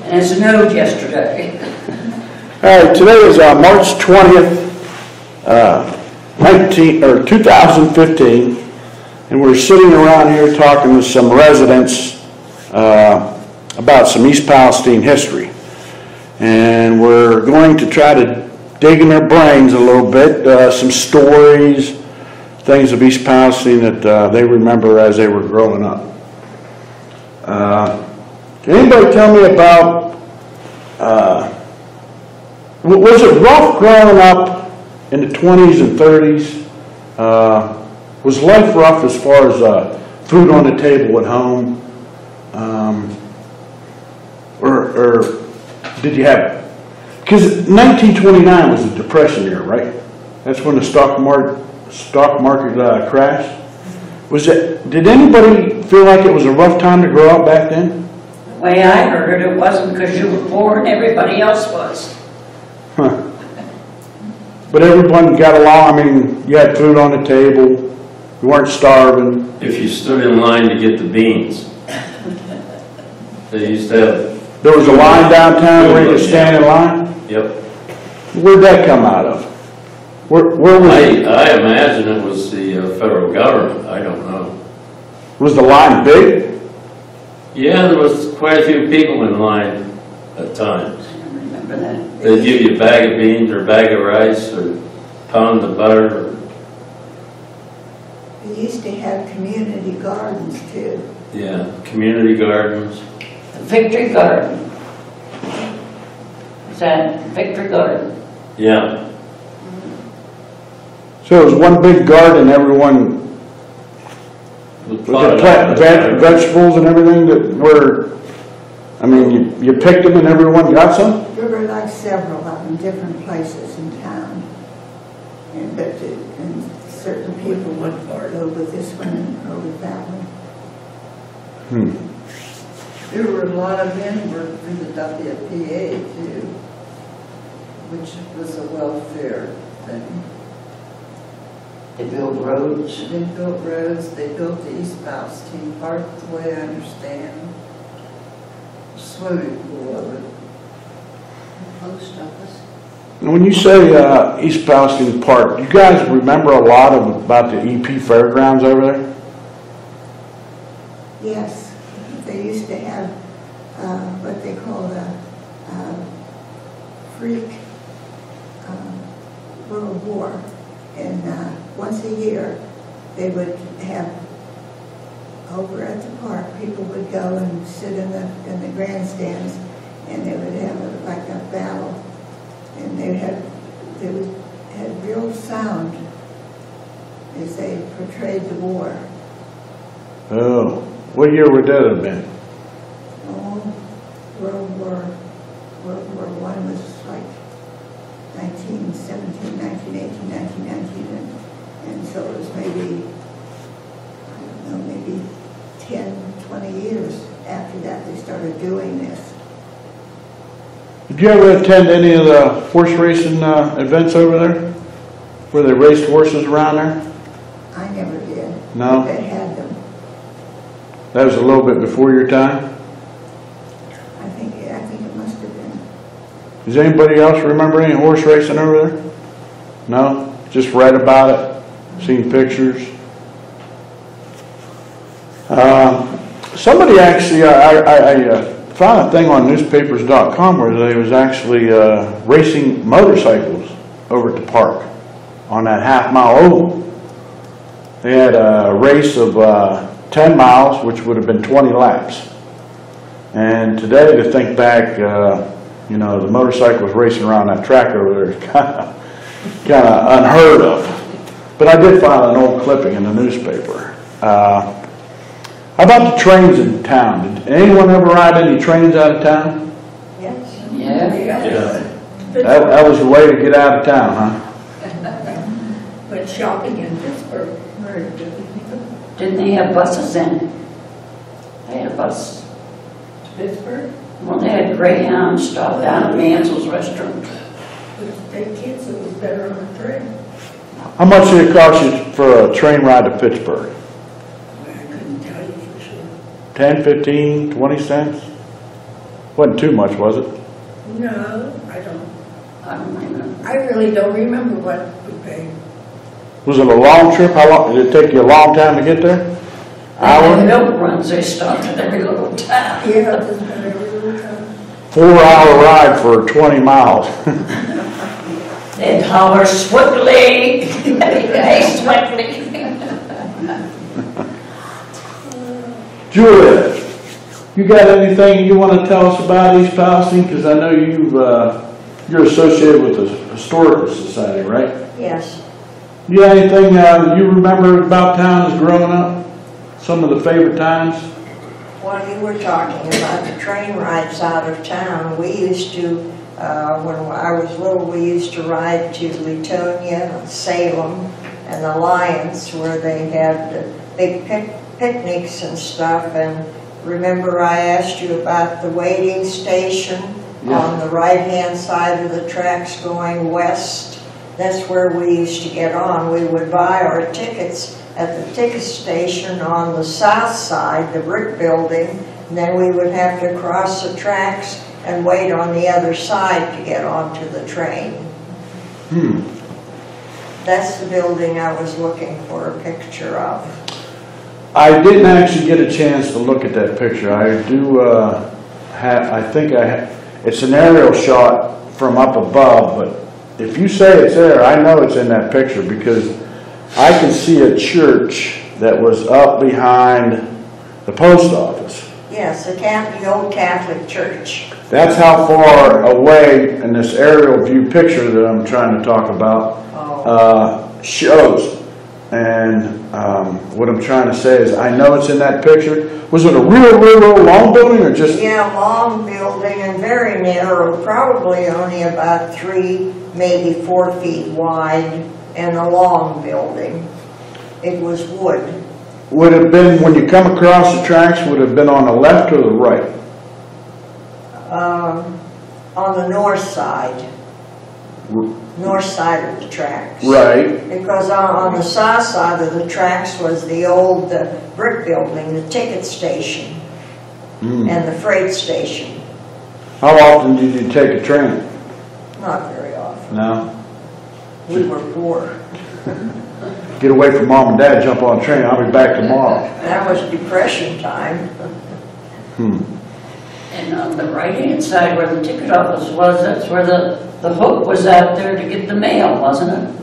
And it snowed yesterday. All right, today is March 20th, 2015, and we're sitting around here talking with some residents about some East Palestine history. And we're going to try to dig in their brains a little bit, some stories, things of East Palestine that they remember as they were growing up. Can anybody tell me about, was it rough growing up in the 20s and 30s? Was life rough as far as food on the table at home? Or did you have, because 1929 was the Depression year, right? That's when the stock market crashed. Was it? Did anybody feel like it was a rough time to grow up back then? The way I heard it, it wasn't because you were poor and everybody else was. Huh. But everyone got along. I mean, you had food on the table. You weren't starving. If you stood in line to get the beans, they used to have. There was a line downtown where you could stand in line? Yep. Where'd that come out of? Where was it? I imagine it was the federal government. I don't know. Was the line big? Yeah, there was quite a few people in line at times. I don't remember that. They'd give you a bag of beans or a bag of rice or a pound of butter. We used to have community gardens too. Yeah, community gardens. The Victory Garden. Is that Victory Garden? Yeah. So it was one big garden, everyone was plant vegetables and everything that were, I mean, you picked them and everyone got some? There were like several of them, different places in town. And certain people would go with this one and go with that one. There were a lot of men working for the WPA too, which was a welfare thing. They built roads. They built roads, they built the East Palestine Park, the way I understand. Swimming pool of it. Post office. And when you say East Palestine Park, do you guys remember a lot about the EP fairgrounds over there? Yes, they used to have what they call the freak World War. And once a year, they would have, over at the park, people would go and sit in the grandstands, and they would have like a battle, and they would have real sound as they portrayed the war. Oh, what year would that have been? Oh, World War I was like 1917, 1918, 1919, and so it was maybe, I don't know, maybe 10, 20 years after that they started doing this. Did you ever attend any of the horse racing events over there? Where they raced horses around there? I never did. No? They had them. That was a little bit before your time? I think it must have been. Does anybody else remember any horse racing over there? No? Just read about it? Seen pictures? Somebody actually, I found a thing on newspapers.com where they was actually racing motorcycles over at the park on that half-mile oval. They had a race of 10 miles, which would have been 20 laps. And today, to think back, you know, the motorcycles racing around that track over there is kind of unheard of. But I did find an old clipping in the newspaper. How about the trains in town? Did anyone ever ride any trains out of town? Yes. Yeah. That was the way to get out of town, huh? Went shopping in Pittsburgh. Didn't they have buses then? They had a bus. Pittsburgh? Well, they had Greyhound stop down at Mansell's restaurant. With big kids, it was better on the train. How much did it cost you for a train ride to Pittsburgh? I couldn't tell you for sure. 10, 15, 20 cents? Wasn't too much, was it? No, I don't. I don't remember. I really don't remember what we paid. Was it a long trip? How long, did it take you a long time to get there? The Hour? milk runs, they stopped at every little town. Yeah, there's been every little time. 4-hour ride for 20 miles. They'd holler, Swiftly, hey, Swiftly. Julia, you got anything you want to tell us about East Palestine? Because I know you're associated with the Historical Society, right? Yes. You got anything you remember about town as growing up? Some of the favorite times? Well, you were talking about the train rides out of town. We used to, when I was little, we used to ride to Latonia, Salem, and Alliance, where they had big picnics and stuff. And remember I asked you about the waiting station on the right-hand side of the tracks going west? That's where we used to get on. We would buy our tickets at the ticket station on the south side, the brick building, and then we would have to cross the tracks and wait on the other side to get onto the train. That's the building I was looking for a picture of. I didn't actually get a chance to look at that picture. I do it's an aerial shot from up above, but if you say it's there, I know it's in that picture because I can see a church that was up behind the post office. Yes, the old Catholic church. That's how far away in this aerial view picture that I'm trying to talk about shows. And what I'm trying to say is I know it's in that picture. Was it a real long building or just? Yeah, long building and very narrow, probably only about 3, maybe 4 feet wide, and a long building. It was wood. Would it have been, when you come across the tracks, would it have been on the left or the right? On the north side. North side of the tracks. Right. Because on the south side of the tracks was the old brick building, the ticket station, and the freight station. How often did you take a train? Not very often. No? We were poor. Get away from mom and dad, jump on a train, I'll be back tomorrow. That was Depression time. And on the right-hand side where the ticket office was, that's where the hook was out there to get the mail, wasn't it?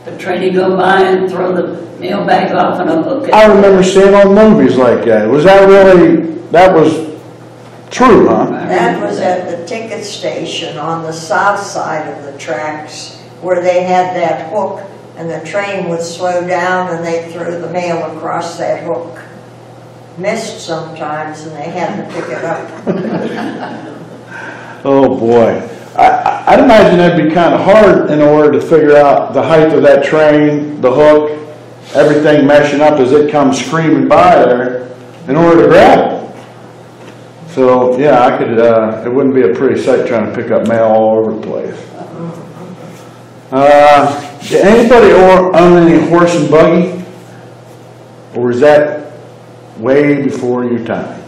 The train would go by and throw the mail bag off and a hook it. I remember seeing on movies like that. Was that was true, huh? That was at the ticket station on the south side of the tracks where they had that hook and the train would slow down and they'd throw the mail across that hook. Missed sometimes and they had to pick it up. Oh boy. I'd imagine that'd be kind of hard in order to figure out the height of that train, the hook, everything meshing up as it comes screaming by there in order to grab it. So yeah, I could, it wouldn't be a pretty sight trying to pick up mail all over the place. Did anybody own any horse and buggy? Or is that way before your time?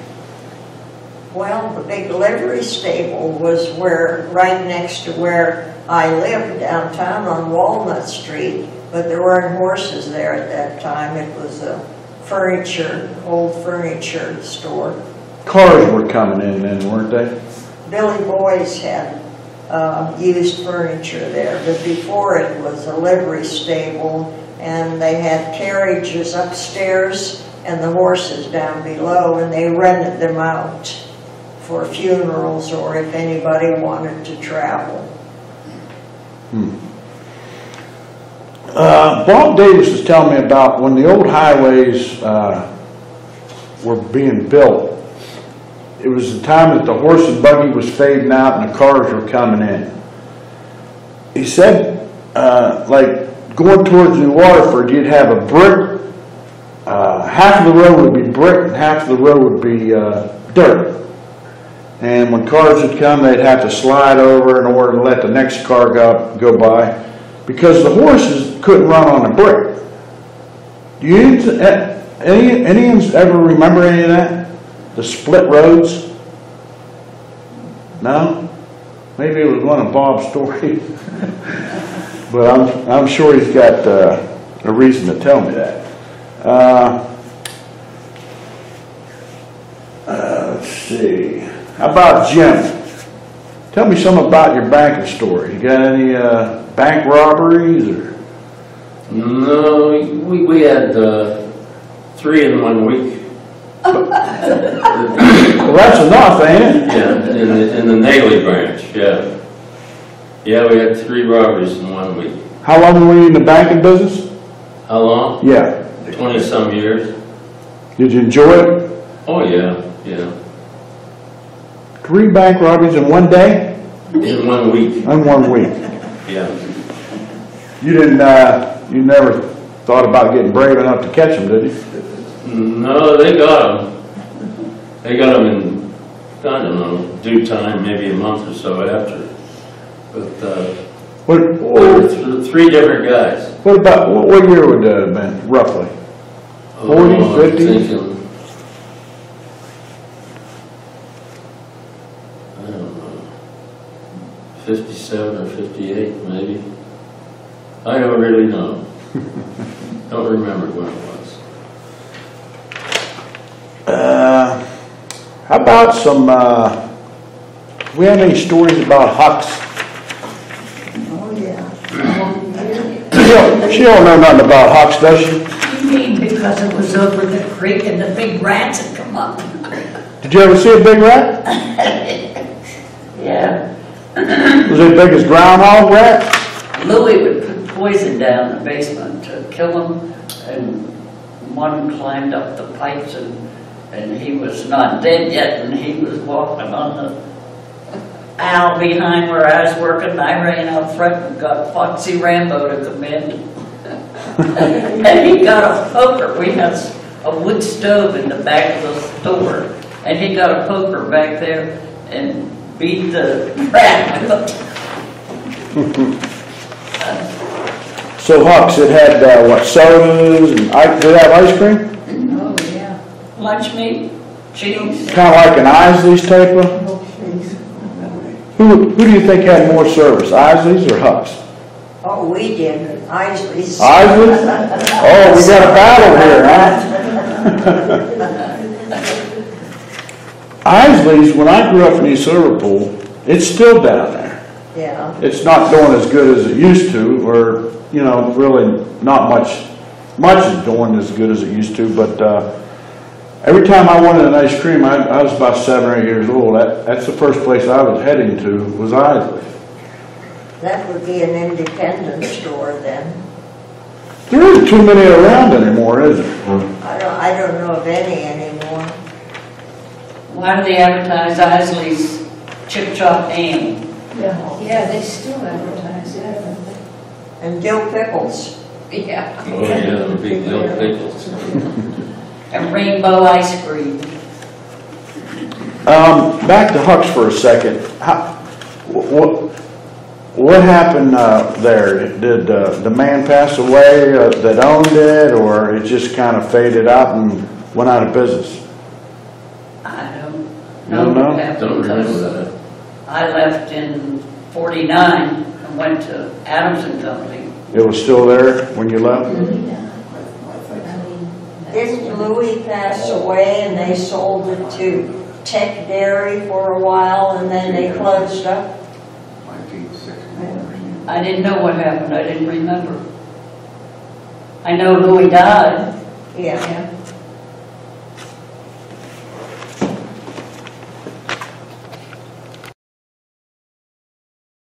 Well, the big livery stable was right next to where I lived downtown on Walnut Street, but there weren't horses there at that time. It was a old furniture store. Cars were coming in then, weren't they? Billy Boys had used furniture there, but before it was a livery stable, and they had carriages upstairs and the horses down below, and they rented them out for funerals or if anybody wanted to travel. Bob Davis was telling me about when the old highways were being built. It was the time that the horse and buggy was fading out and the cars were coming in. He said, like going towards New Waterford, you'd have a brick, half of the road would be brick and half of the road would be dirt. And when cars would come, they'd have to slide over in order to let the next car go by because the horses couldn't run on the brick. Do you, any ever remember any of that? The split roads? No? Maybe it was one of Bob's stories. But I'm sure he's got a reason to tell me that. Let's see. How about Jim? Tell me something about your banking story. You got any bank robberies or? No, we had 3 in 1 week. Well, that's enough, ain't it? Yeah, in the Nagely branch, yeah. Yeah, we had 3 robberies in 1 week. How long were you in the banking business? How long? Yeah. 20-some years. Did you enjoy it? Oh, yeah, yeah. 3 bank robberies in one day? In 1 week, In 1 week. yeah. You didn't, you never thought about getting brave enough to catch them, did you? No, they got them. They got them in, I don't know, due time, maybe a month or so after. But What, there were 3 different guys. what about, what year would that have been, roughly? 40, I'm 50? thinking, I don't know, 57 or 58 maybe. I don't really know. Don't remember when it was. How about some, we have any stories about Hucks? Oh, yeah. She don't know nothing about Hucks, does she? You mean because it was over the creek and the big rats had come up? Did you ever see a big rat? Yeah. Was it big as groundhog rat? Louis would put poison down the basement to kill them, and one climbed up the pipes and he was not dead yet, and he was walking on the aisle behind where I was working, and I ran out front and got Foxy Rambo to come in. And he got a poker. We had a wood stove in the back of the store, and he got a poker back there and beat the rat with it. So Hucks, it had, what, sodas and, did it have ice cream? Oh, yeah. Lunch meat, cheese. Kind of like an Isley's type of? Who do you think had more service, Isley's or Hucks? Oh, we did, Isley's. Isley's? Oh, we got a battle here, huh? Isley's, when I grew up in East Liverpool, it's still down there. Yeah. It's not doing as good as it used to, or, you know, really not much is doing as good as it used to, but every time I wanted an ice cream, I was about 7 or 8 years old. That's the first place I was heading to, was Isley. That would be an independent store then. There isn't too many around anymore, is there? I don't know of any anymore. Why do they advertise Isley's Chip Chop Ham? Yeah, they still advertise that. And dill pickles. Yeah. Oh, yeah, the big little pickles. And rainbow ice cream. Back to Hucks for a second. What happened there? Did the man pass away that owned it, or it just kind of faded out and went out of business? I don't You know don't know? what happened. Don't remember because that. I left in '49 and went to Adams and Company. It was still there when you left? Didn't Louis pass away and they sold it to Tech Dairy for a while and then they closed up? I didn't know what happened. I didn't remember. I know Louis died. Yeah.